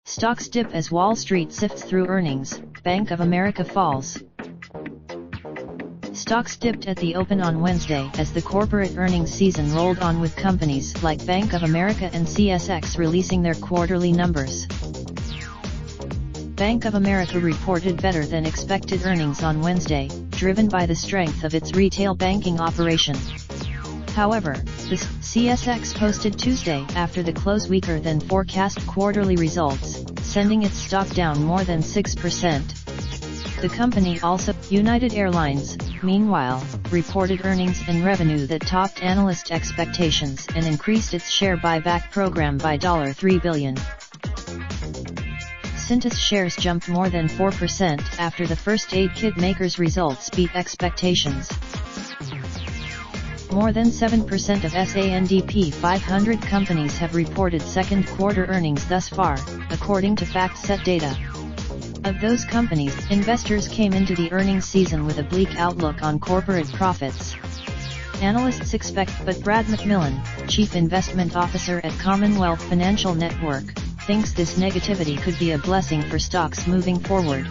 Stocks dip as Wall Street sifts through earnings, Bank of America falls. Stocks dipped at the open on Wednesday as the corporate earnings season rolled on, with companies like Bank of America and CSX releasing their quarterly numbers. Bank of America reported better than expected earnings on Wednesday, driven by the strength of its retail banking operation. However, the CSX posted Tuesday after the close weaker than forecast quarterly results, sending its stock down more than 6%. The company also, United Airlines, meanwhile, reported earnings and revenue that topped analyst expectations and increased its share buyback program by $3 billion. Cintas shares jumped more than 4% after the first aid kit maker's results beat expectations. More than 7% of S&P 500 companies have reported second quarter earnings thus far, according to FactSet data. Of those companies, investors came into the earnings season with a bleak outlook on corporate profits. Analysts expect, but Brad McMillan, Chief Investment Officer at Commonwealth Financial Network, thinks this negativity could be a blessing for stocks moving forward.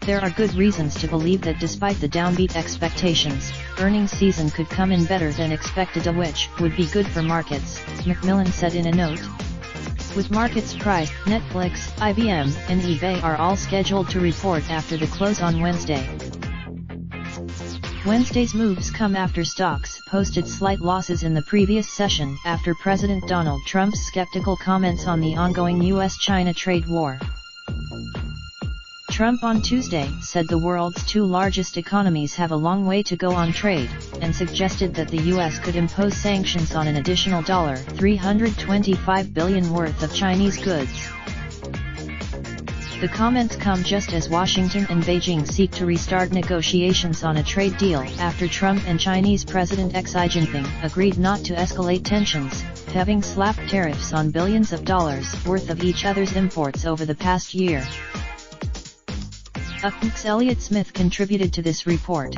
There are good reasons to believe that despite the downbeat expectations, earnings season could come in better than expected, which would be good for markets, McMillan said in a note. With markets priced, Netflix, IBM, and eBay are all scheduled to report after the close on Wednesday. Wednesday's moves come after stocks posted slight losses in the previous session after President Donald Trump's skeptical comments on the ongoing U.S.-China trade war. Trump on Tuesday said the world's two largest economies have a long way to go on trade, and suggested that the U.S. could impose sanctions on an additional $325 billion worth of Chinese goods. The comments come just as Washington and Beijing seek to restart negotiations on a trade deal after Trump and Chinese President Xi Jinping agreed not to escalate tensions, having slapped tariffs on billions of dollars worth of each other's imports over the past year. UPMC's Elliott Smith contributed to this report.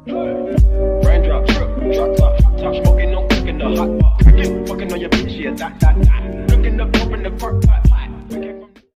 Raindrop, drop top smoking, no cooking the hot pot. Fucking on your bitch, yeah, that. Looking up, open the park pot.